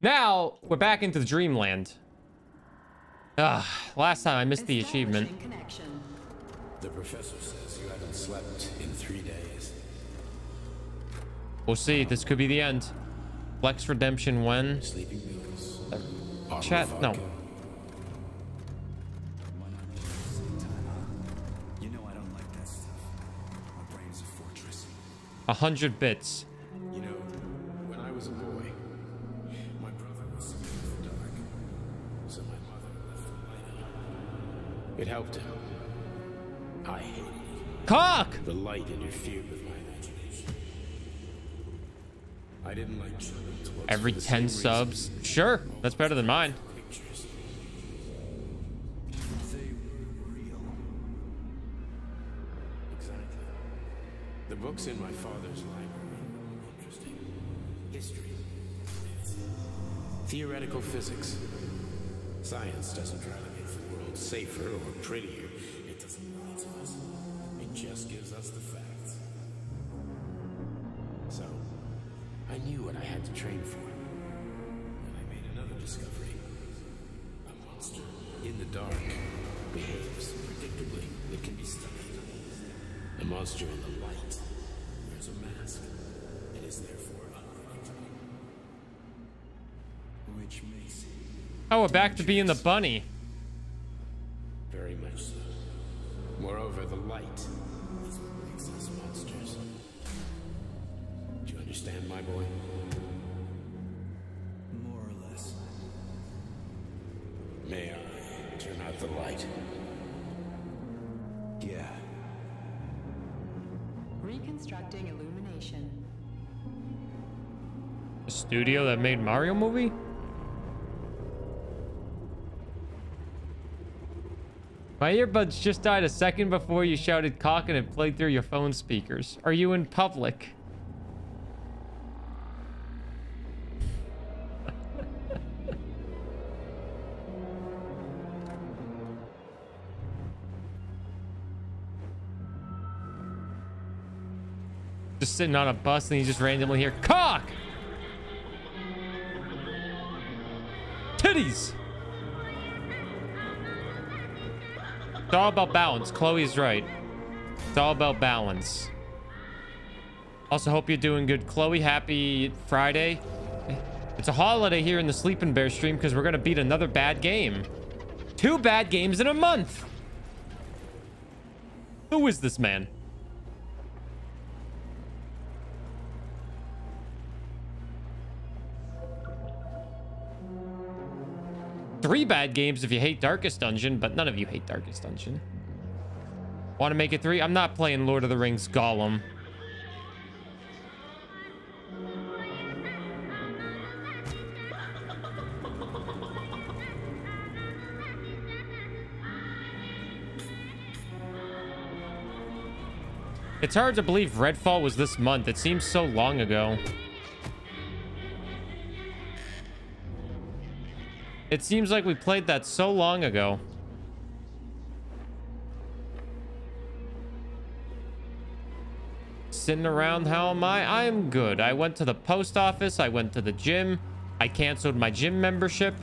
Now we're back into the dreamland. Last time I missed the achievement. The professor says you haven't slept in 3 days. We'll see. This could be the end. Flex redemption when? Sleeping pills. Chat. No. You know I don't like that stuff. My brain's a fortress. 100 bits. You know, when I was a boy, my brother was scared of the dark, so my mother left the light on. It helped him. I hated it. Cock! The light interfered with my imagination. I didn't like children's books. Every 10 subs. Sure, that's better than mine. Pictures. They were real. Exactly. The books in my father's library were interesting. History. Theoretical physics. Science doesn't try to make the world safer or prettier. It doesn't lie to us. It just gives us the facts. So, I knew what I had to train for. And I made another discovery. A monster in the dark behaves predictably. It can be studied. A monster in the light wears a mask and is therefore unpredictable. Which makes it... Oh, we're back to being the bunny. Very much so. Moreover, the light is what makes us monsters. Do you understand, my boy? More or less. May I turn out the light? Yeah. Reconstructing illumination. The studio that made Mario movie? My earbuds just died a second before you shouted cock and it played through your phone speakers. Are you in public? Just sitting on a bus and you just randomly hear cock! Titties! It's all about balance. Chloe's right. It's all about balance. Also, hope you're doing good. Chloe, happy Friday. It's a holiday here in the Sleeping Bear stream because we're going to beat another bad game. 2 bad games in a month. Who is this man? Three bad games if you hate Darkest Dungeon, but none of you hate Darkest Dungeon. Want to make it 3? I'm not playing Lord of the Rings Gollum. It's hard to believe Redfall was this month. It seems so long ago. It seems like we played that so long ago. Sitting around, how am I? I am good. I went to the post office. I went to the gym. I canceled my gym membership.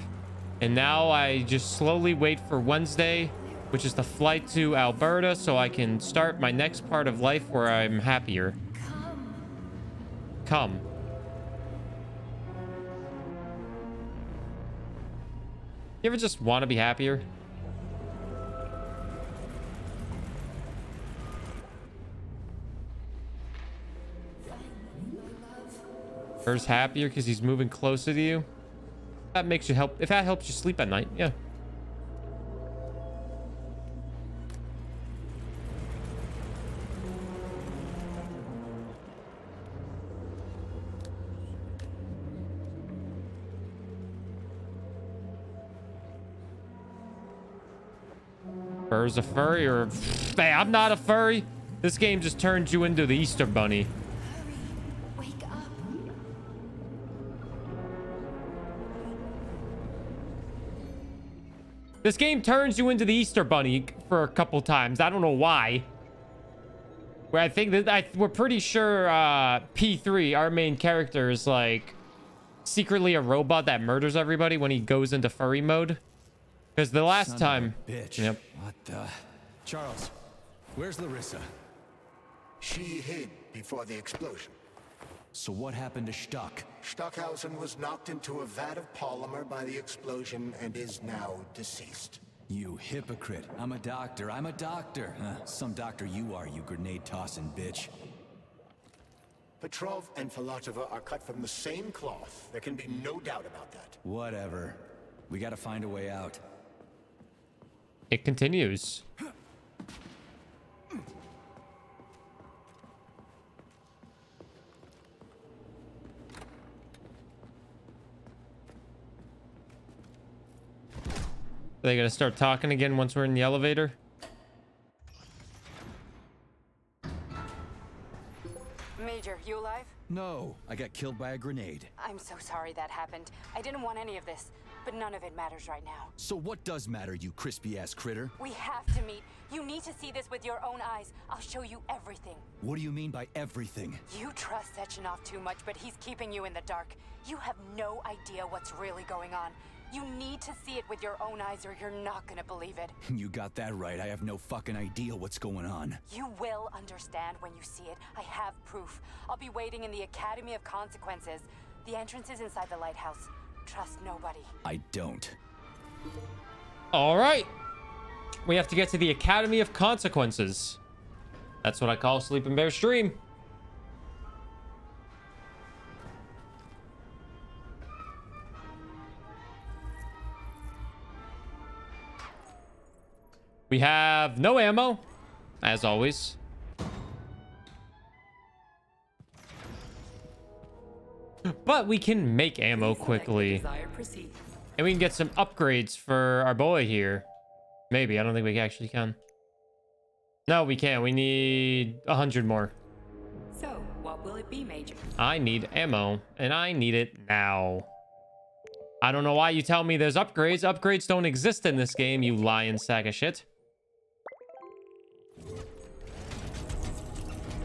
And now I just slowly wait for Wednesday, which is the flight to Alberta, so I can start my next part of life where I'm happier. Come. You ever just want to be happier? Burr's happier because he's moving closer to you. That makes you help. If that helps you sleep at night, yeah. Burr's a furry, or hey, I'm not a furry. This game just turns you into the Easter Bunny. Hurry, wake up. This game turns you into the Easter Bunny for a couple times. I don't know why. Where I think that we're pretty sure P3, our main character, is like secretly a robot that murders everybody when he goes into furry mode. Because the last Son time... of a bitch. Yep. What the... Charles, where's Larissa? She hid before the explosion. So what happened to Stuck? Stockhausen was knocked into a vat of polymer by the explosion and is now deceased. You hypocrite. I'm a doctor. I'm a doctor. Huh, some doctor you are, you grenade-tossing bitch. Petrov and Filatova are cut from the same cloth. There can be no doubt about that. Whatever. We gotta find a way out. It continues. Are they gonna start talking again once we're in the elevator? Major, you alive? No, I got killed by a grenade. I'm so sorry that happened. I didn't want any of this, but none of it matters right now. So what does matter, you crispy-ass critter? We have to meet. You need to see this with your own eyes. I'll show you everything. What do you mean by everything? You trust Sechenov too much, but he's keeping you in the dark. You have no idea what's really going on. You need to see it with your own eyes or you're not gonna believe it. You got that right. I have no fucking idea what's going on. You will understand when you see it. I have proof. I'll be waiting in the Academy of Consequences. The entrance is inside the lighthouse. Trust nobody. I don't. All right. We have to get to the Academy of Consequences. That's what I call Sleeping Bear Stream. We have no ammo, as always. But we can make ammo quickly. And we can get some upgrades for our boy here. Maybe. I don't think we actually can. No, we can't. We need 100 more. So, what will it be, Major? I need ammo, and I need it now. I don't know why you tell me there's upgrades. Upgrades don't exist in this game, you lying sack of shit.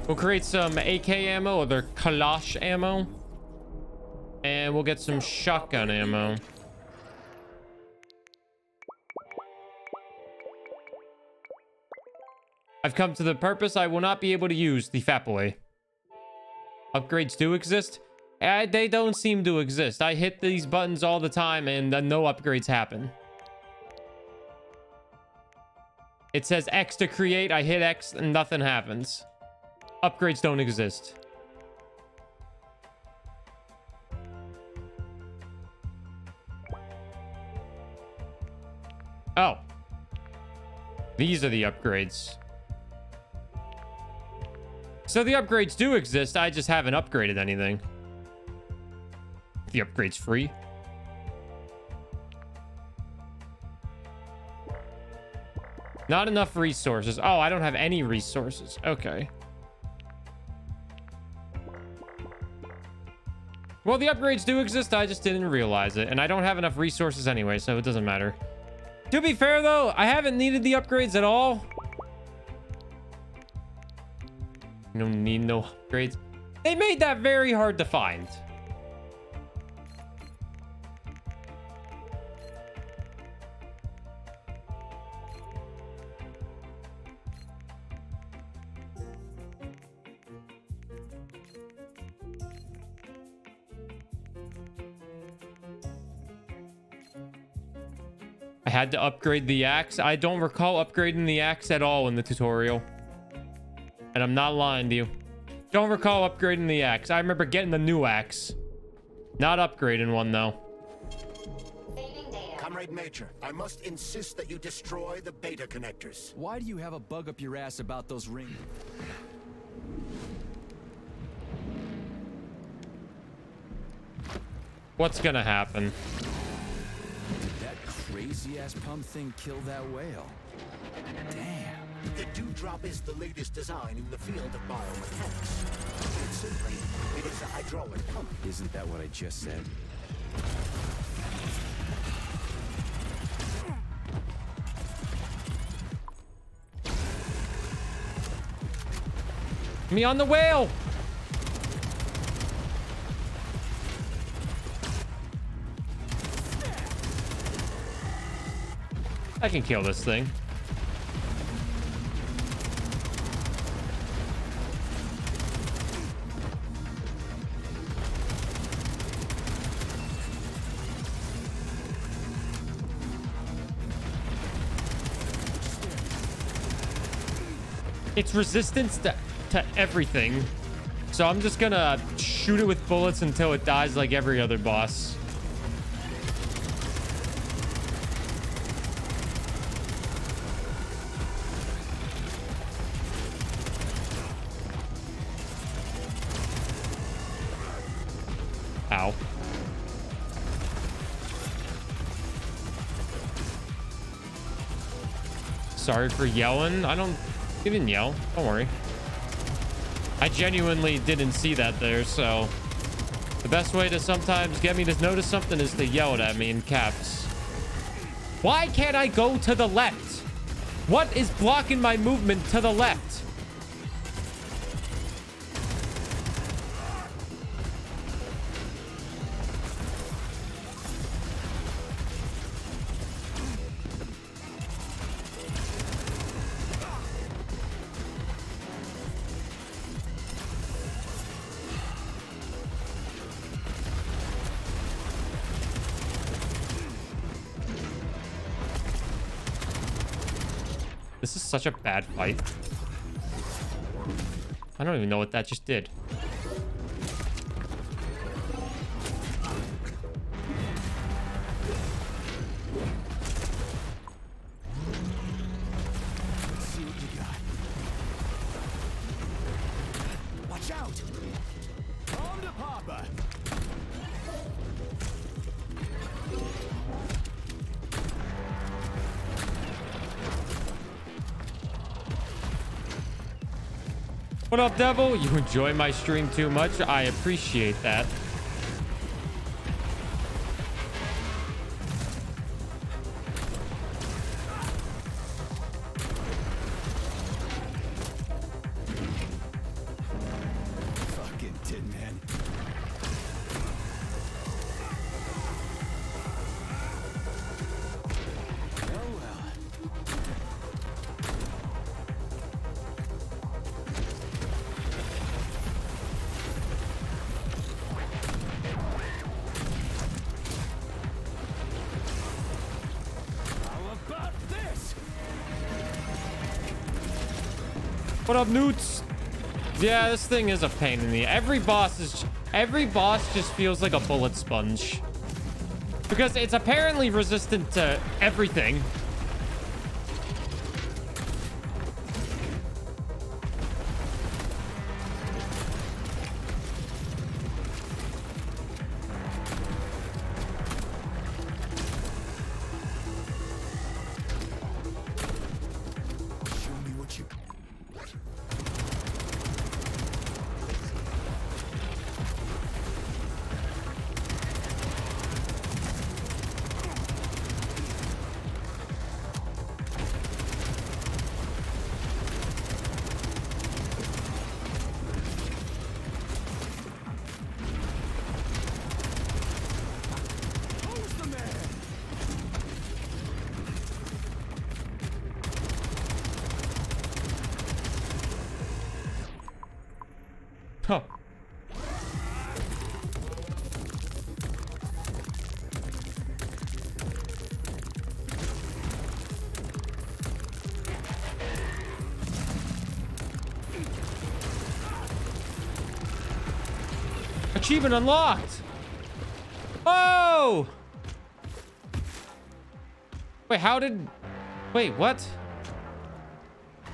We'll create some AK ammo, or their Kalash ammo. And we'll get some shotgun ammo. I've come to the purpose I will not be able to use the Fat Boy. Upgrades do exist? They don't seem to exist. I hit these buttons all the time and no upgrades happen. It says X to create. I hit X and nothing happens. Upgrades don't exist. Oh. These are the upgrades. So the upgrades do exist. I just haven't upgraded anything. The upgrade's free. Not enough resources. Oh, I don't have any resources. Okay. Well, the upgrades do exist. I just didn't realize it. And I don't have enough resources anyway, so it doesn't matter. To be fair, though, I haven't needed the upgrades at all. No need no upgrades. They made that very hard to find. I had to upgrade the axe. I don't recall upgrading the axe at all in the tutorial. And I'm not lying to you. Don't recall upgrading the axe. I remember getting the new axe. Not upgrading one, though. Comrade Major, I must insist that you destroy the beta connectors. Why do you have a bug up your ass about those rings? What's gonna happen? Did that crazy-ass pump thing kill that whale? Damn. The Dewdrop is the latest design in the field of biomechanics. It's simply, it is a hydraulic pump. Isn't that what I just said? Me on the whale! I can kill this thing. It's resistance to everything. So I'm just gonna shoot it with bullets until it dies like every other boss. Ow. Sorry for yelling. You didn't yell. Don't worry. I genuinely didn't see that there, so the best way to sometimes get me to notice something is to yell it at me in caps. Why can't I go to the left? What is blocking my movement to the left? This is such a bad fight. I don't even know what that just did. Let's see what you got. Watch out! On to Papa! What up, Devil? You enjoy my stream too much? I appreciate that. Fucking Tin Man. Oh well. What up, Newts? Yeah, this thing is a pain in the... Every boss just feels like a bullet sponge. Because it's apparently resistant to everything. Huh. Achievement unlocked. Oh! Wait, wait, what?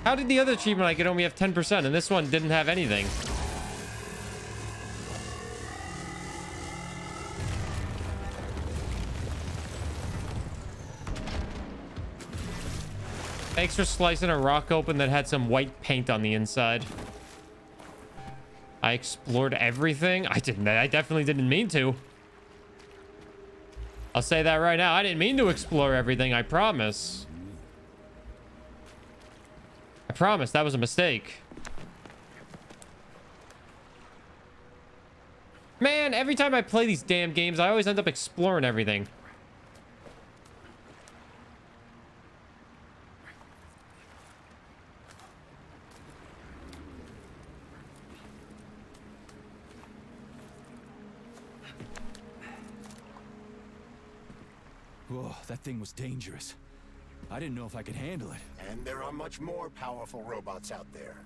How did the other achievement I could only have 10% and this one didn't have anything? Thanks for slicing a rock open that had some white paint on the inside. I explored everything. I definitely didn't mean to. I'll say that right now. I didn't mean to explore everything. I promise. I promise. That was a mistake. Man, every time I play these damn games, I always end up exploring everything. Whoa, that thing was dangerous. I didn't know if I could handle it. And there are much more powerful robots out there.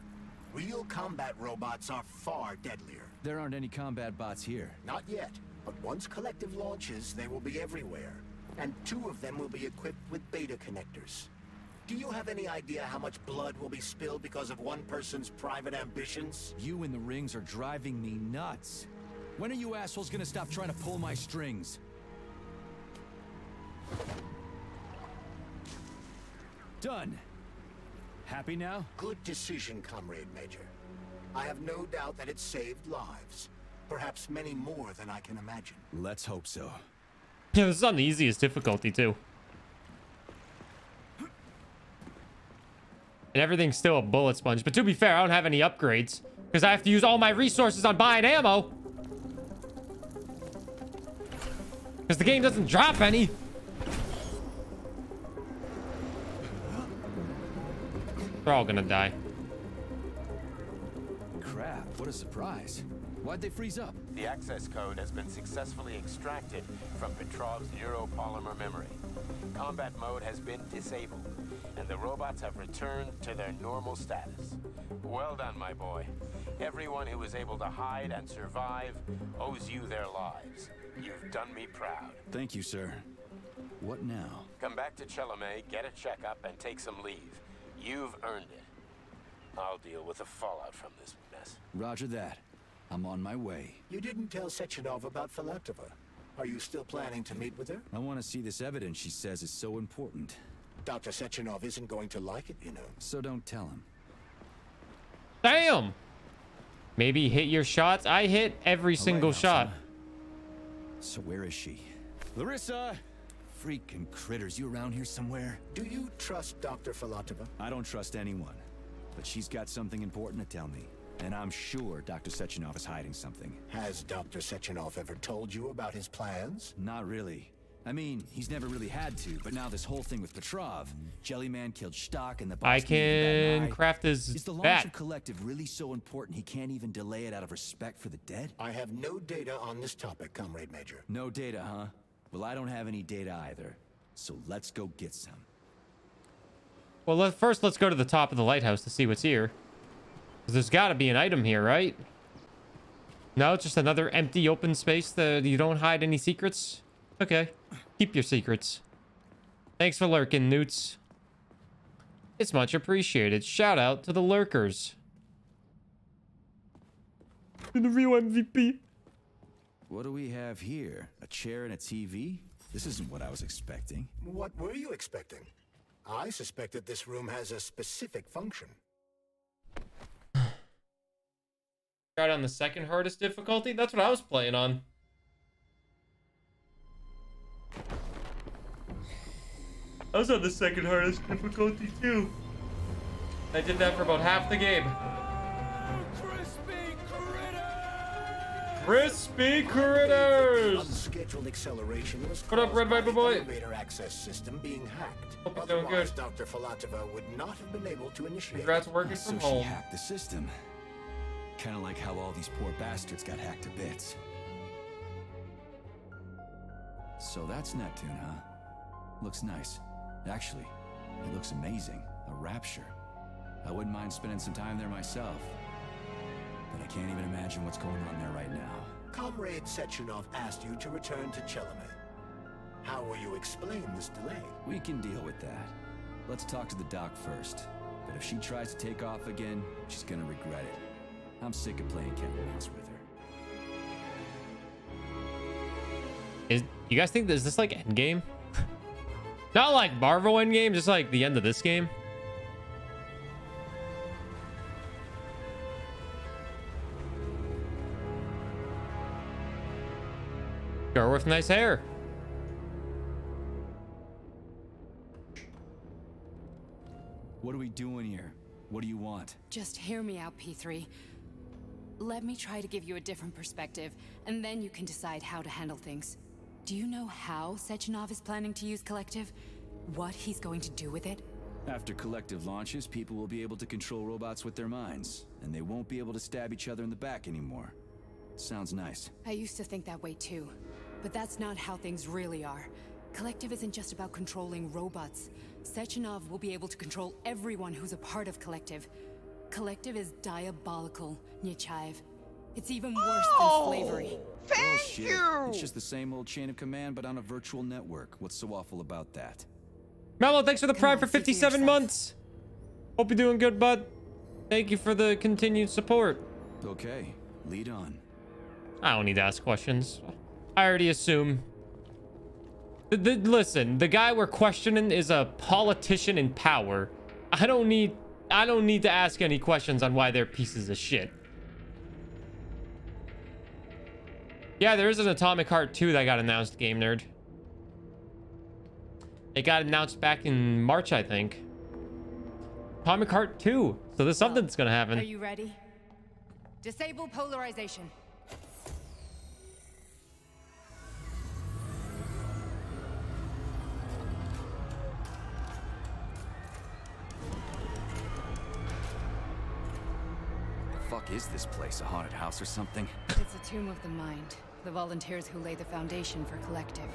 Real combat robots are far deadlier. There aren't any combat bots here. Not yet, but once Collective launches, they will be everywhere. And 2 of them will be equipped with beta connectors. Do you have any idea how much blood will be spilled because of one person's private ambitions? You and the rings are driving me nuts. When are you assholes gonna stop trying to pull my strings? Done. Happy now? Good decision, Comrade Major. I have no doubt that it saved lives. Perhaps many more than I can imagine. Let's hope so. Yeah, this is on the easiest difficulty, too. And everything's still a bullet sponge. But to be fair, I don't have any upgrades. Because I have to use all my resources on buying ammo. Because the game doesn't drop any. They're all gonna die. Crap, what a surprise. Why'd they freeze up? The access code has been successfully extracted from Petrov's neuropolymer memory. Combat mode has been disabled, and the robots have returned to their normal status. Well done, my boy. Everyone who was able to hide and survive owes you their lives. You've done me proud. Thank you, sir. What now? Come back to Chelome, get a checkup, and take some leave. You've earned it. I'll deal with the fallout from this mess. Roger that. I'm on my way. You didn't tell Sechenov about Filatova. Are you still planning to meet with her? I want to see this evidence she says is so important. Dr. Sechenov isn't going to like it, you know. So don't tell him. Damn! Maybe hit your shots. I hit every single shot. Huh? So where is she? Larissa! Freaking critters, you around here somewhere? Do you trust Dr. Filatova? I don't trust anyone. But she's got something important to tell me. And I'm sure Dr. Sechenov is hiding something. Has Dr. Sechenov ever told you about his plans? Not really. I mean, he's never really had to, but now this whole thing with Petrov, Jellyman killed Stock and the boss I can craft his Is the launch bat. of Collective really so important he can't even delay it out of respect for the dead? I have no data on this topic, Comrade Major. No data, huh? Well, I don't have any data either. So let's go get some. Well, first let's go to the top of the lighthouse to see what's here. 'Cause there's got to be an item here, right? No, it's just another empty open space that you don't hide any secrets. Okay, keep your secrets. Thanks for lurking, Newts. It's much appreciated. Shout out to the lurkers. You're the real MVP. What do we have here? A chair and a TV? This isn't what I was expecting. What were you expecting? I suspect that this room has a specific function. Tried on the second hardest difficulty? That's what I was playing on. I was on the second hardest difficulty too. I did that for about half the game. Crispy critters! Unscheduled acceleration was What up, caused Red by Viper the boy? elevator access system being hacked. Hope you're doing Otherwise, good. Dr. Filatova would not have been able to initiate. Congrats working from So she home. hacked the system. Kind of like how all these poor bastards got hacked to bits. So that's Neptune, huh? Looks nice. Actually, it looks amazing. A rapture. I wouldn't mind spending some time there myself. But I can't even imagine what's going on there right now. Comrade Sechenov asked you to return to Chelome. How will you explain this delay? We can deal with that. Let's talk to the doc first. But if she tries to take off again, she's gonna regret it. I'm sick of playing cat and mouse with her. You guys think is this like endgame? Not like Marvel endgame, just like the end of this game. Girl with nice hair. What are we doing here? What do you want? Just hear me out, P3. Let me try to give you a different perspective, and then you can decide how to handle things. Do you know how Sechenov is planning to use Collective? What he's going to do with it? After Collective launches, people will be able to control robots with their minds, and they won't be able to stab each other in the back anymore. Sounds nice. I used to think that way too, but that's not how things really are. Collective isn't just about controlling robots. Sechenov will be able to control everyone who's a part of Collective. Collective is diabolical, Nechayev. It's even worse than slavery. Thank you! It's just the same old chain of command, but on a virtual network. What's so awful about that? Mello, thanks for the Prime for 57 months. Hope you're doing good, bud. Thank you for the continued support. Okay, lead on. I don't need to ask questions. I already assume. Listen, the guy we're questioning is a politician in power. I don't need to ask any questions on why they're pieces of shit. Yeah, there is an Atomic Heart 2 that got announced, Game Nerd. It got announced back in March, I think. Atomic Heart 2. So there's something that's gonna happen. Are you ready? Disable polarization. Fuck is this place? A haunted house or something? It's a tomb of the mind. The volunteers who lay the foundation for Collective.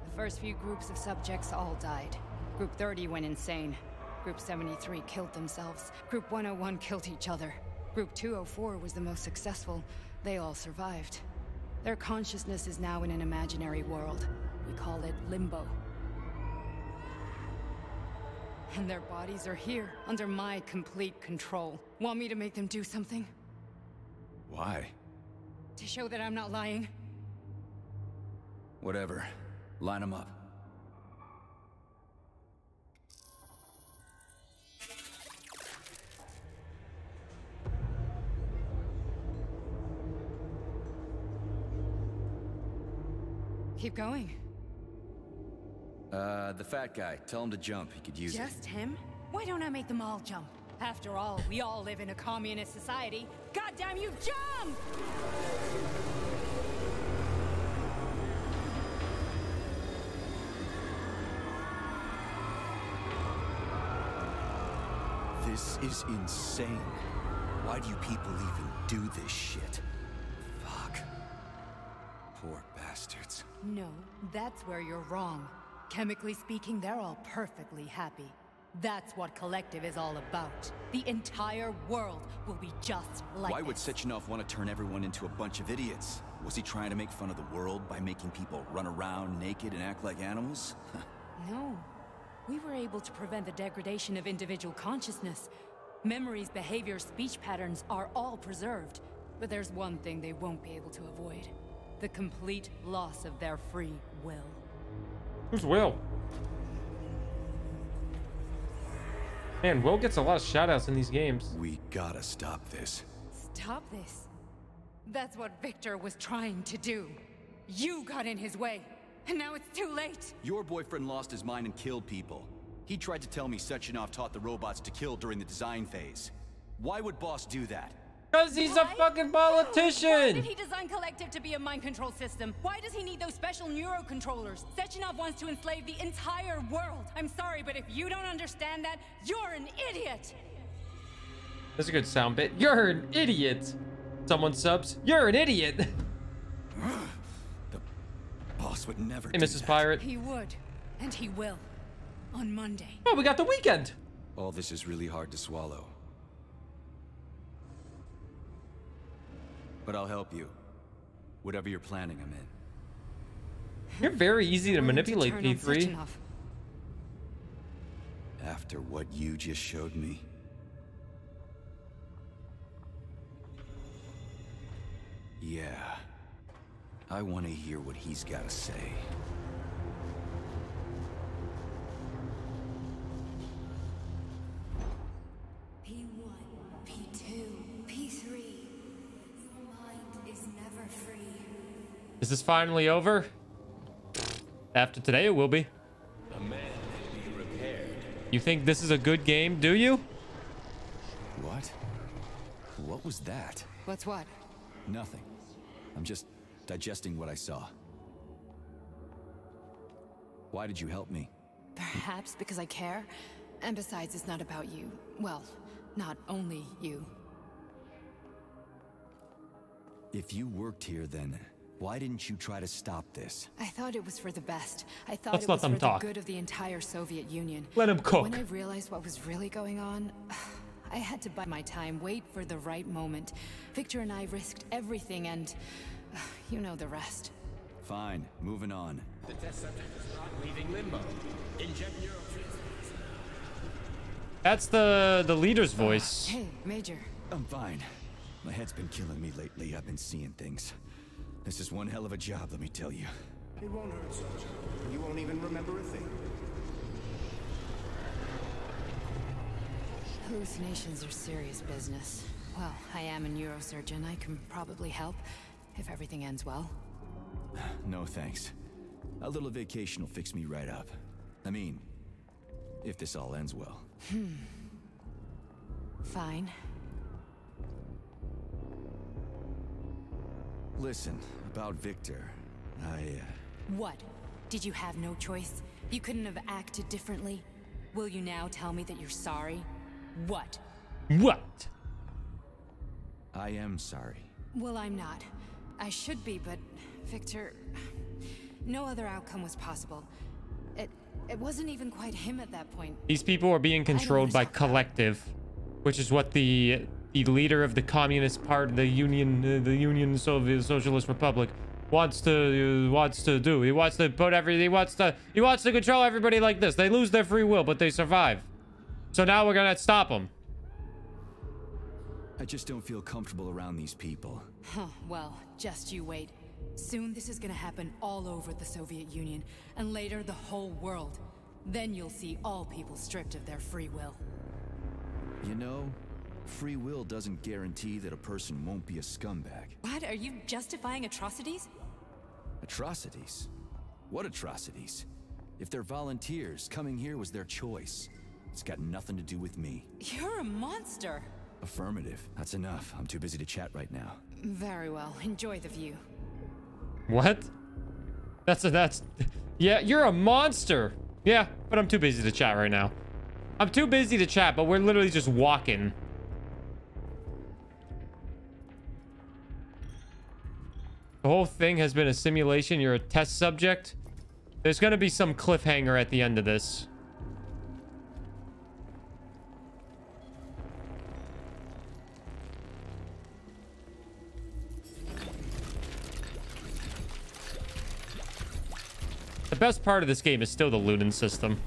The first few groups of subjects all died. Group 30 went insane. Group 73 killed themselves. Group 101 killed each other. Group 204 was the most successful. They all survived. Their consciousness is now in an imaginary world. We call it Limbo. And their bodies are here, under my complete control. Want me to make them do something? Why? To show that I'm not lying? Whatever. Line them up. Keep going. The fat guy. Tell him to jump. He could use it. Just him? Why don't I make them all jump? After all, we all live in a communist society. Goddamn you, jump! This is insane. Why do you people even do this shit? Fuck. Poor bastards. No, that's where you're wrong. Chemically speaking, they're all perfectly happy. That's what Collective is all about. The entire world will be just like Why would this. Sechenov want to turn everyone into a bunch of idiots? Was he trying to make fun of the world by making people run around naked and act like animals? No. We were able to prevent the degradation of individual consciousness. Memories, behaviors, speech patterns are all preserved. But there's one thing they won't be able to avoid. The complete loss of their free will. Who's Will? Man, Will gets a lot of shoutouts in these games. We gotta stop this. Stop this. That's what Victor was trying to do. You got in his way, and now it's too late. Your boyfriend lost his mind and killed people. He tried to tell me Sechenov taught the robots to kill during the design phase. Why would Boss do that? Because he's a fucking politician! Why did he design Collective to be a mind control system? Why does he need those special neurocontrollers? Sechenov wants to enslave the entire world. I'm sorry, but if you don't understand that, you're an idiot! That's a good sound bit. You're an idiot! Someone subs. You're an idiot! The Boss would never Hey, do Mrs. that. Pirate. He would, and he will. On Monday. Oh, we got the weekend! All this is really hard to swallow. But I'll help you. Whatever you're planning, I'm in. You're very easy to Willing manipulate, turn on P3. Sechenov. After what you just showed me. Yeah. I want to hear what he's got to say. P1, P2, P3. Your mind is never free. Is this finally over? After today, it will be. A man may be repaired. You think this is a good game, do you? What? What was that? What's what? Nothing. I'm just digesting what I saw. Why did you help me? Perhaps because I care. And besides, it's not about you. Well, not only you. If you worked here, then Why didn't you try to stop this? I thought it was for the best. I thought Let's it let was them for talk. the good of the entire Soviet Union. Let him But cook. when I realized what was really going on, I had to bide my time, wait for the right moment. Victor and I risked everything and you know the rest. Fine, moving on. The test subject is not leaving limbo. Inject neurotransmitters. That's the leader's voice. Hey, Major. I'm fine. My head's been killing me lately. I've been seeing things. This is one hell of a job, let me tell you. It won't hurt, Soldier. You won't even remember a thing. Hallucinations are serious business. Well, I am a neurosurgeon. I can probably help if everything ends well. No thanks. A little vacation will fix me right up. I mean, if this all ends well. Fine. Listen, about Victor, What? Did you have no choice? You couldn't have acted differently? Will you now tell me that you're sorry? What? What? I am sorry. Well, I'm not. I should be, but Victor... No other outcome was possible. It wasn't even quite him at that point. These people are being controlled by Collective, which is what the leader of the Communist Party, the Union Soviet Socialist Republic, wants to do. He wants to put he wants to control everybody like this. They lose their free will, but they survive. So now we're gonna stop them. I just don't feel comfortable around these people. Huh, well, just you wait. Soon this is gonna happen all over the Soviet Union, and later the whole world. Then you'll see all people stripped of their free will. You know, free will doesn't guarantee that a person won't be a scumbag. What? Are you justifying atrocities? Atrocities? What atrocities? If they're volunteers, coming here was their choice. It's got nothing to do with me. You're a monster. Affirmative. That's enough. I'm too busy to chat right now. Very well. Enjoy the view. What? That's yeah, you're a monster. Yeah, but I'm too busy to chat right now. I'm too busy to chat, but we're literally just walking. The whole thing has been a simulation. You're a test subject. There's gonna be some cliffhanger at the end of this. The best part of this game is still the looting system.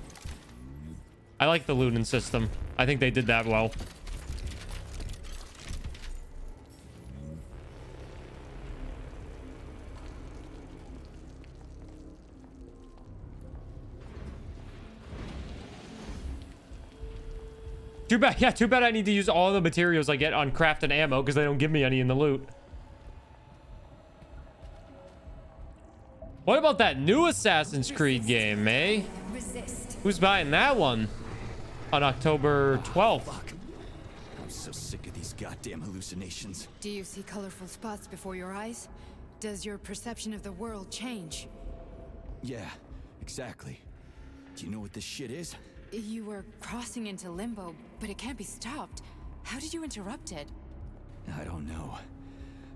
I like the looting system. I think they did that well. Too bad, yeah, too bad I need to use all the materials I get on craft and ammo because they don't give me any in the loot. What about that new Assassin's Creed game, eh? Resist. Who's buying that one? On October 12th. Fuck. I'm so sick of these goddamn hallucinations. Do you see colorful spots before your eyes? Does your perception of the world change? Yeah, exactly. Do you know what this shit is? You were crossing into limbo, but it can't be stopped. How did you interrupt it? I don't know.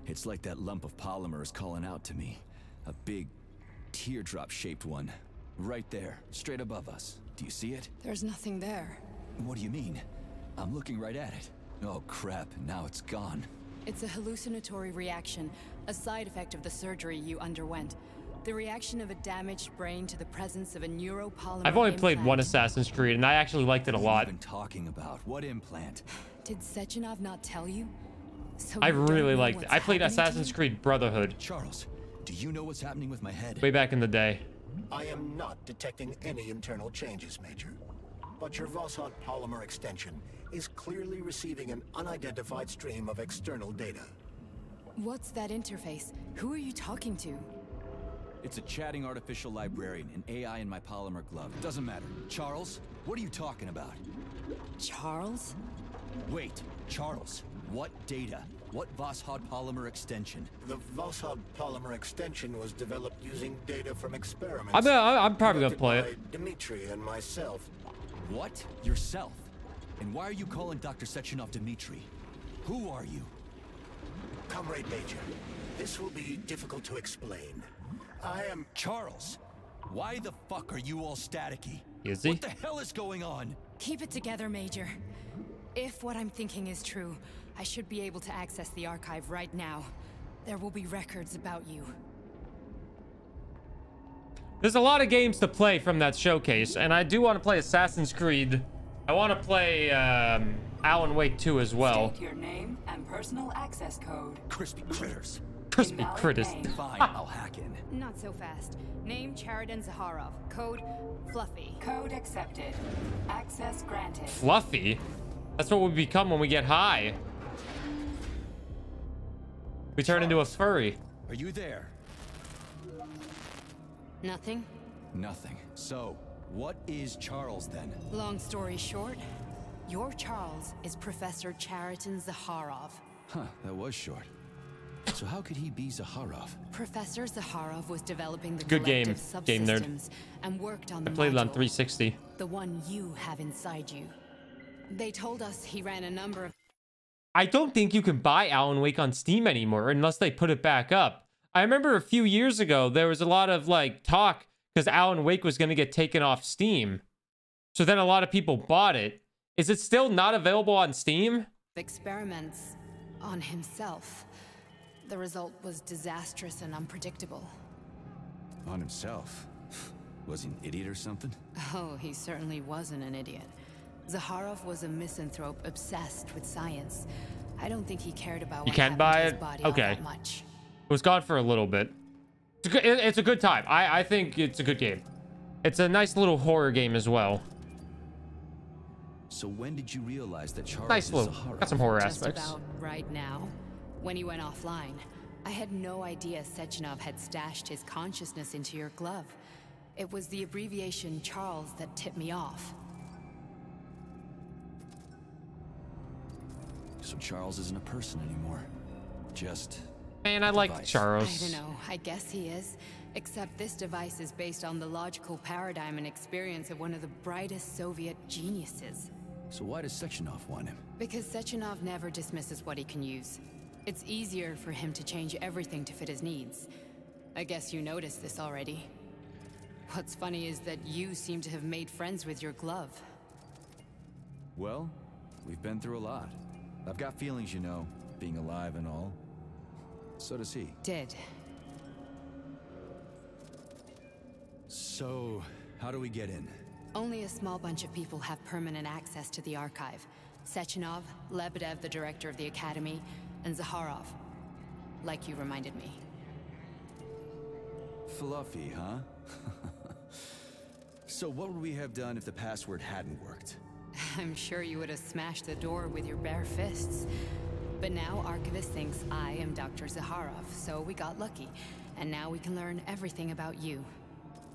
It's like that lump of polymer is calling out to me. A big, teardrop-shaped one. Right there, straight above us. Do you see it? There's nothing there. What do you mean? I'm looking right at it. Oh crap, now it's gone. It's a hallucinatory reaction, a side effect of the surgery you underwent. The reaction of a damaged brain to the presence of a neuropolymer I've only played one implant. Assassin's Creed, and I actually liked it a What are you lot. even talking about? What implant? Did Sechenov not tell you? So I you don't really know liked it. what's I played happening to Assassin's you? Creed Brotherhood Charles, do you know what's happening with my head? way back in the day. I am not detecting any internal changes, Major. But your Voskhod polymer extension is clearly receiving an unidentified stream of external data. What's that interface? Who are you talking to? It's a chatting artificial librarian, an AI in my polymer glove. Doesn't matter. Charles, what are you talking about? Charles? Wait, Charles, what data? What Voskhod polymer extension? The Voskhod polymer extension was developed using data from experiments. I'm probably gonna conducted play by it. Dmitri and myself. What? Yourself? And why are you calling Dr. Sechenov Dmitri? Who are you? Comrade Major, This will be difficult to explain. I am... Charles, why the fuck are you all staticky? Is he? What the hell is going on? Keep it together, Major. If what I'm thinking is true, I should be able to access the archive right now. There will be records about you. There's a lot of games to play from that showcase, and I do want to play Assassin's Creed. I want to play Alan Wake 2 as well. State your name and personal access code. Crispy critters. Crispy Invalid critters. name. Fine, I'll hack in. Not so fast. Name Chariton Zaharov. Code Fluffy. Code accepted. Access granted. Fluffy? That's what we become when we get high. We turn into a furry. Are you there? Nothing? Nothing. So, what is Charles then? Long story short, your Charles is Professor Chariton Zaharov. Huh, that was short. So how could he be Zaharov? Professor Zaharov was developing the Good game, collective game nerd. subsystems and worked on I the played it on module, 360. the one you have inside you. They told us he ran a number of... I don't think you can buy Alan Wake on Steam anymore unless they put it back up. I remember a few years ago, there was a lot of like talk because Alan Wake was going to get taken off Steam. So then a lot of people bought it. Is it still not available on Steam? experiments on himself. The result was disastrous and unpredictable. On himself? Was he an idiot or something? Oh, he certainly wasn't an idiot. Zaharov was a misanthrope obsessed with science. I don't think he cared about You what can't happened buy to his it? body all Okay. that much. It was gone for a little bit. It's a good time. I think it's a good game. It's a nice little horror game as well. So when did you realize that Charles Nice is little, Zaharov? got some horror Just aspects. about right now, when he went offline. I had no idea Sechenov had stashed his consciousness into your glove. It was the abbreviation Charles that tipped me off. So Charles isn't a person anymore. Just Man, I like device. Charles. I don't know, I guess he is. Except this device is based on the logical paradigm and experience of one of the brightest Soviet geniuses. So why does Sechenov want him? Because Sechenov never dismisses what he can use. It's easier for him to change everything to fit his needs. I guess you noticed this already. What's funny is that you seem to have made friends with your glove. Well, we've been through a lot. I've got feelings, you know, being alive and all. So does he. Did. So, how do we get in? Only a small bunch of people have permanent access to the archive. Sechenov, Lebedev, the director of the academy, and Zaharov. Like you reminded me. Fluffy, huh? So what would we have done if the password hadn't worked? I'm sure you would have smashed the door with your bare fists. But now Archivist thinks I am Dr. Zaharov, so we got lucky. And now we can learn everything about you.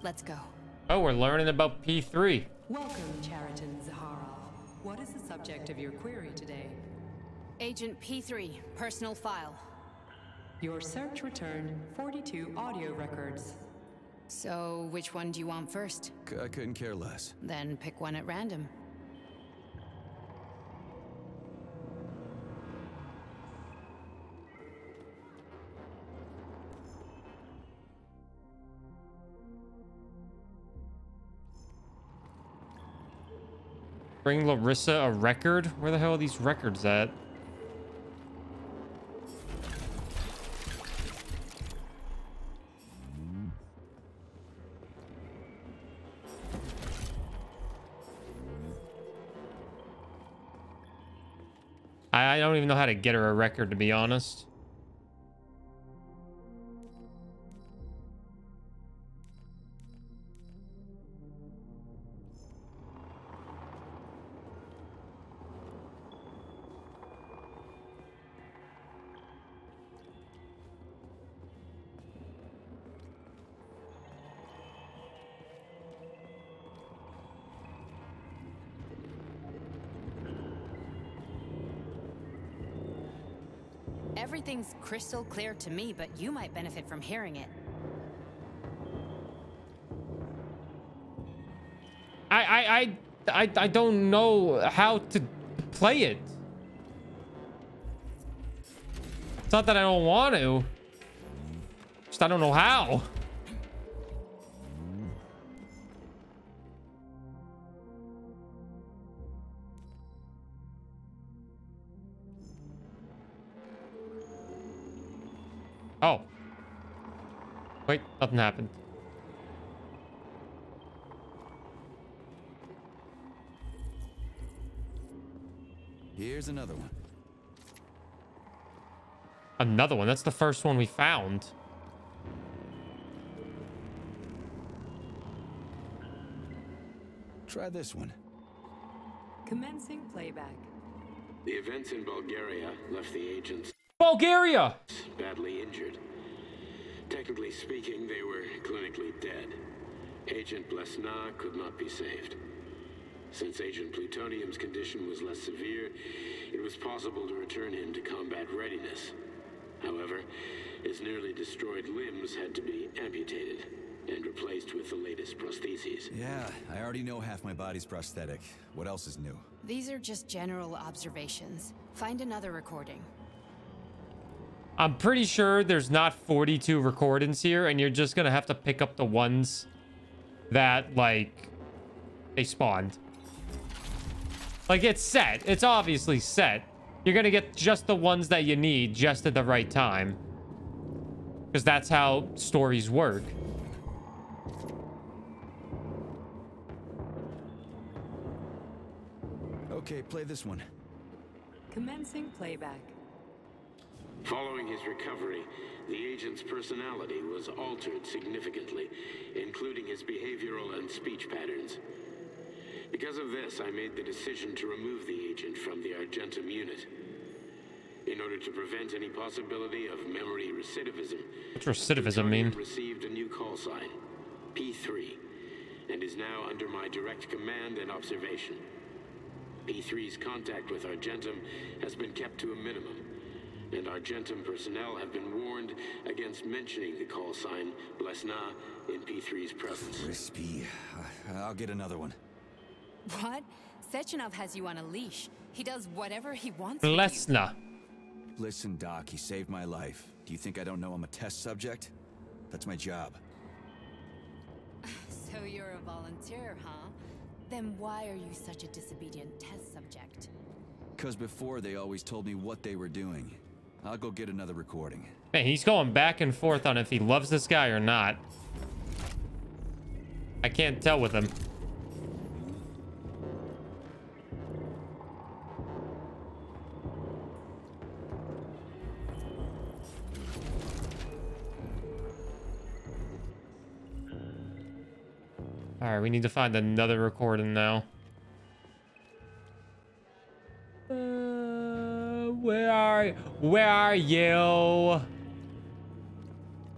Let's go. Oh, we're learning about P3. Welcome, Chariton Zaharov. What is the subject of your query today? Agent P3, personal file. Your search returned 42 audio records. So, which one do you want first? I couldn't care less. Then pick one at random. Bring Larissa a record? Where the hell are these records at? I don't even know how to get her a record, to be honest. Everything's crystal clear to me, but you might benefit from hearing it. I don't know how to play it. It's not that I don't want to. Just I don't know how. Oh. Wait, nothing happened. Here's another one. Another one? That's the first one we found. Try this one. Commencing playback. The events in Bulgaria left the agents Bulgaria! badly injured. Technically speaking, they were clinically dead. Agent Blesna could not be saved. Since Agent Plutonium's condition was less severe, it was possible to return him to combat readiness. However, his nearly destroyed limbs had to be amputated and replaced with the latest prostheses. Yeah, I already know half my body's prosthetic. What else is new? These are just general observations. Find another recording. I'm pretty sure there's not 42 recordings here, and you're just gonna have to pick up the ones that, like, they spawned. Like, it's set. It's obviously set. You're gonna get just the ones that you need just at the right time. Because that's how stories work. Okay, play this one. Commencing playback. Following his recovery, the agent's personality was altered significantly, including his behavioral and speech patterns. Because of this, I made the decision to remove the agent from the Argentum unit. In order to prevent any possibility of memory recidivism, What's recidivism mean? received a new call sign, P3, and is now under my direct command and observation. P3's contact with Argentum has been kept to a minimum, and Argentum personnel have been warned against mentioning the call sign Blesna in P3's presence. Crispy. I'll get another one. What? Sechenov has you on a leash. He does whatever he wants with you. Lesna. Listen, Doc, he saved my life. Do you think I don't know I'm a test subject? That's my job. So you're a volunteer, huh? Then why are you such a disobedient test subject? 'Cause before they always told me what they were doing. I'll go get another recording. Man, he's going back and forth on if he loves this guy or not. I can't tell with him. All right, we need to find another recording now. Where are you?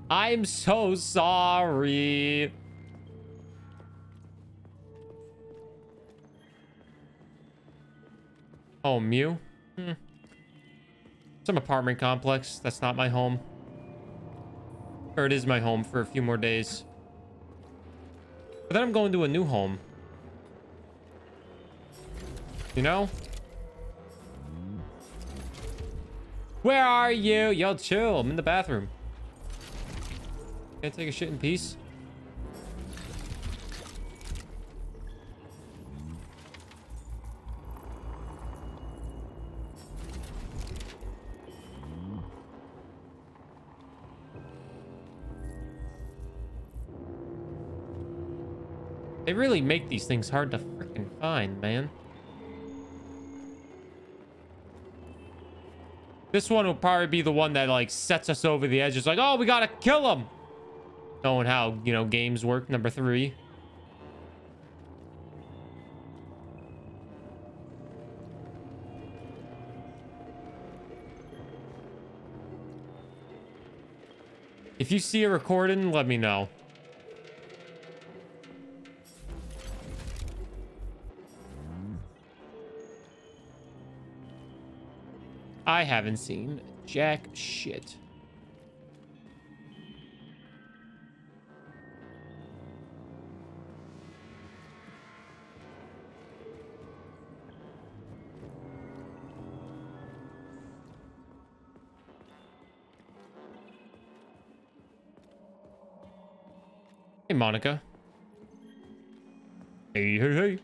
I'm so sorry. Oh, Mew? Some apartment complex. That's not my home. Or it is my home for a few more days. But then I'm going to a new home. You know? Where are you? Yo, chill. I'm in the bathroom. Can't take a shit in peace. They really make these things hard to freaking find, man. This one will probably be the one that, like, sets us over the edge. It's like, oh, we gotta kill him. Knowing how, you know, games work. Number 3. If you see a recording, let me know. I haven't seen jack shit. Hey, Monica. Hey, hey, hey.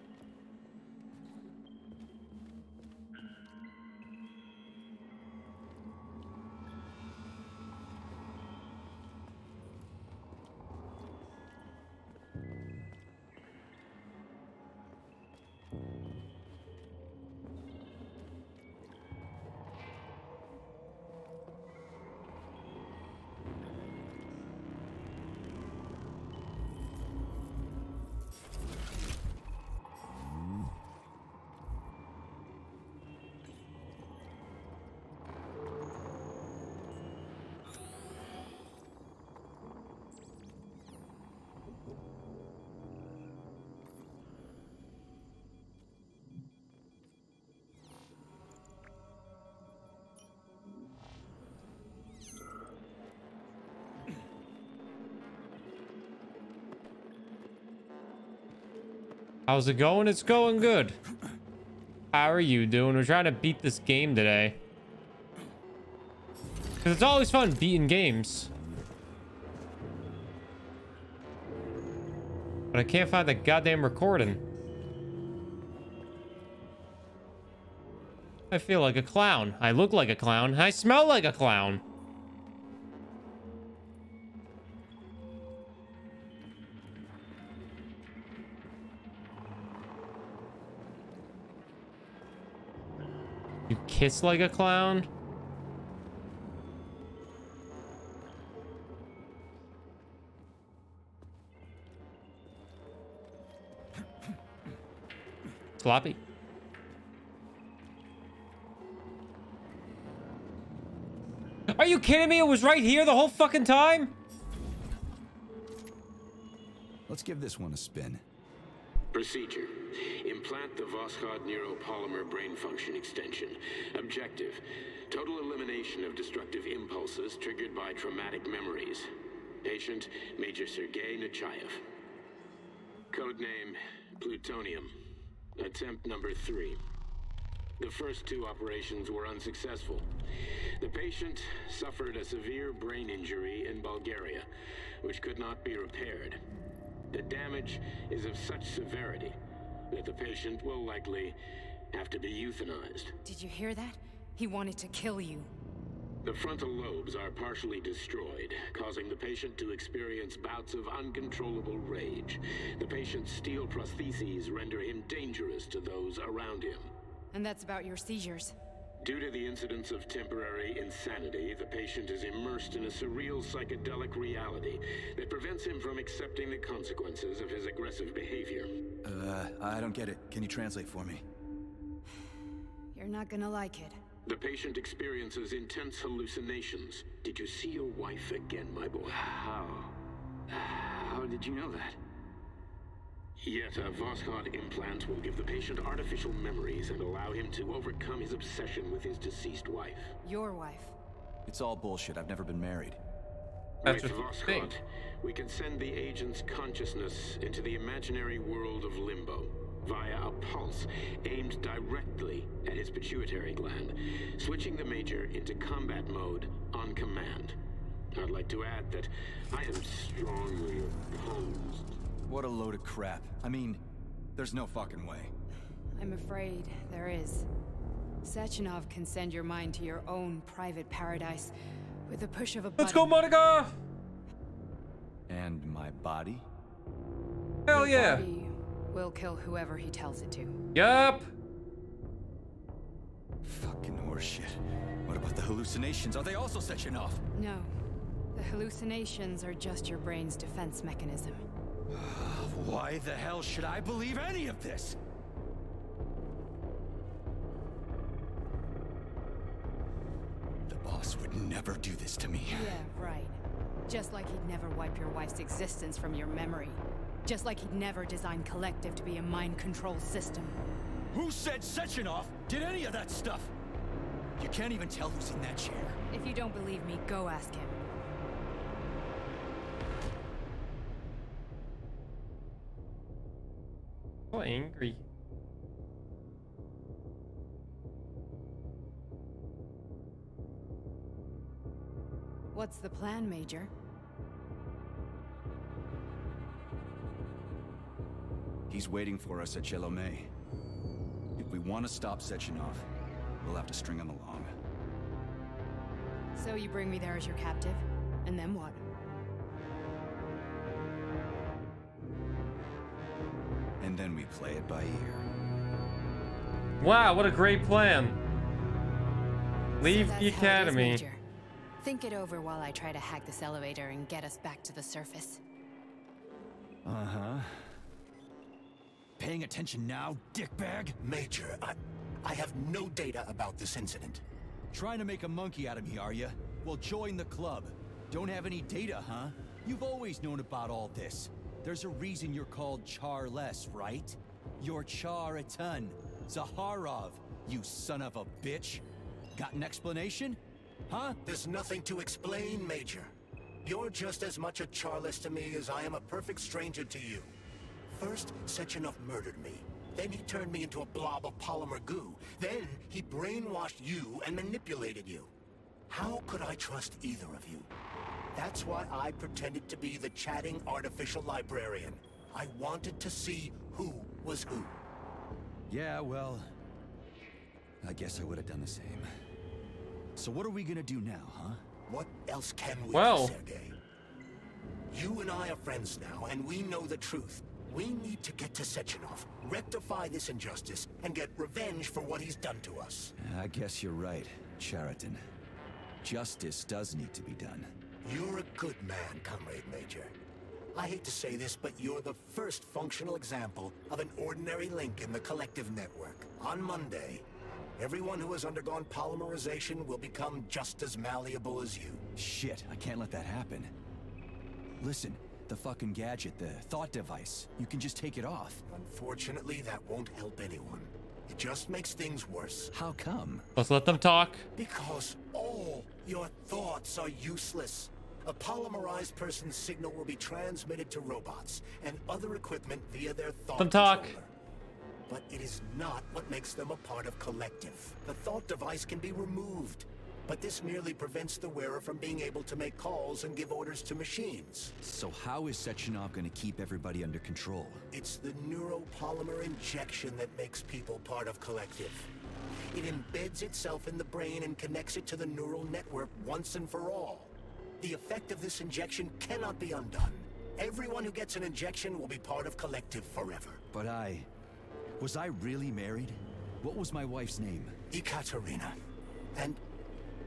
How's it going? It's going good. How are you doing? We're trying to beat this game today. Because it's always fun beating games. But I can't find the goddamn recording. I feel like a clown. I look like a clown. I smell like a clown. You kiss like a clown? Sloppy. Are you kidding me? It was right here the whole fucking time? Let's give this one a spin. Procedure. Implant the Voskhod neuropolymer brain function extension. Objective. Total elimination of destructive impulses triggered by traumatic memories. Patient, Major Sergei Nechayev. Codename, Plutonium. Attempt number 3. The first 2 operations were unsuccessful. The patient suffered a severe brain injury in Bulgaria, which could not be repaired. The damage is of such severity that the patient will likely have to be euthanized. Did you hear that? He wanted to kill you. The frontal lobes are partially destroyed, causing the patient to experience bouts of uncontrollable rage. The patient's steel prostheses render him dangerous to those around him. And that's about your seizures. Due to the incidence of temporary insanity, the patient is immersed in a surreal psychedelic reality that prevents him from accepting the consequences of his aggressive behavior. I don't get it. Can you translate for me? You're not gonna like it. The patient experiences intense hallucinations. Did you see your wife again, my boy? How did you know that? Yet a Voskhod implant will give the patient artificial memories and allow him to overcome his obsession with his deceased wife. Your wife. It's all bullshit. I've never been married. That's With what you think. Voskhod, we can send the agent's consciousness into the imaginary world of limbo via a pulse aimed directly at his pituitary gland, switching the Major into combat mode on command. I'd like to add that I am strongly opposed. What a load of crap. I mean, there's no fucking way. I'm afraid there is. Sechenov can send your mind to your own private paradise with a push of a button. Let's go, Monica! And my body? Hell Your yeah! body will kill whoever he tells it to. Yup! Fucking horseshit. What about the hallucinations? Are they also Sechenov? No. The hallucinations are just your brain's defense mechanism. Why the hell should I believe any of this? The boss would never do this to me. Yeah, right. Just like he'd never wipe your wife's existence from your memory. Just like he'd never design Collective to be a mind control system. Who said Sechenov did any of that stuff? You can't even tell who's in that chair. If you don't believe me, go ask him. So angry. What's the plan, Major? He's waiting for us at Chelomey. If we want to stop Sechenov, we'll have to string him along. So you bring me there as your captive, and then what? And then we play it by ear. Wow, what a great plan. Leave So the that's how it is, academy. Major. Think it over while I try to hack this elevator and get us back to the surface. Uh-huh. Paying attention now, dickbag? Major, I have no data about this incident. Trying to make a monkey out of me, are you? Well, join the club. Don't have any data, huh? You've always known about all this. There's a reason you're called Charless, right? You're Char-a-ton. Zaharov, you son of a bitch. Got an explanation? Huh? There's nothing to explain, Major. You're just as much a Charless to me as I am a perfect stranger to you. First, Sechenov murdered me. Then he turned me into a blob of polymer goo. Then he brainwashed you and manipulated you. How could I trust either of you? That's why I pretended to be the chatting artificial librarian. I wanted to see who was who. Yeah, well, I guess I would have done the same. So what are we gonna do now, huh? What else can we Well. do, Sergei? You and I are friends now, and we know the truth. We need to get to Sechenov, rectify this injustice, and get revenge for what he's done to us. I guess you're right, Chariton. Justice does need to be done. You're a good man, Comrade Major. I hate to say this, but you're the first functional example of an ordinary link in the collective network. On Monday, everyone who has undergone polymerization will become just as malleable as you. Shit, I can't let that happen. Listen, the fucking gadget, the thought device, you can just take it off. Unfortunately, that won't help anyone. It just makes things worse. How come? Let's let them talk. Because all your thoughts are useless. A polymerized person's signal will be transmitted to robots and other equipment via their thought Them talk. controller. But it is not what makes them a part of collective. The thought device can be removed, but this merely prevents the wearer from being able to make calls and give orders to machines. So how is Sechenov gonna keep everybody under control? It's the neuropolymer injection that makes people part of collective. It embeds itself in the brain and connects it to the neural network once and for all. The effect of this injection cannot be undone. Everyone who gets an injection will be part of collective forever. But was I really married? What was my wife's name? Ekaterina. And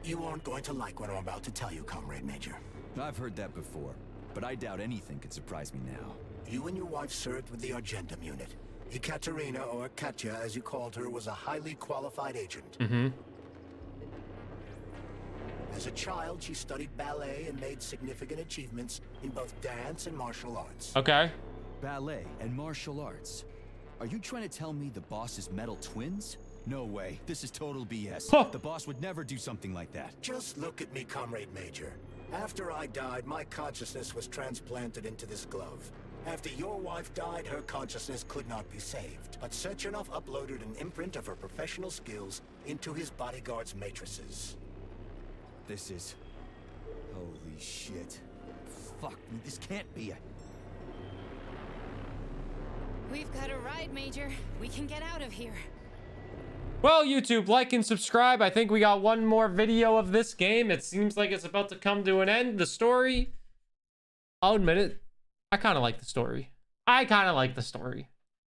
you aren't going to like what I'm about to tell you, Comrade Major. I've heard that before, but I doubt anything could surprise me now. You and your wife served with the Argentum unit. Ekaterina, or Katya as you called her, was a highly qualified agent. Mm-hmm. As a child, she studied ballet and made significant achievements in both dance and martial arts. Okay. Ballet and martial arts. Are you trying to tell me the boss is metal twins? No way. This is total BS. Huh. The boss would never do something like that. Just look at me, Comrade Major. After I died, my consciousness was transplanted into this glove. After your wife died, her consciousness could not be saved. But Sechenov uploaded an imprint of her professional skills into his bodyguard's matrices. This is... holy shit. Fuck, this can't be a... We've got a ride, Major. We can get out of here. Well, YouTube, like and subscribe. I think we got one more video of this game. It seems like it's about to come to an end. The story, I'll admit it, I kind of like the story.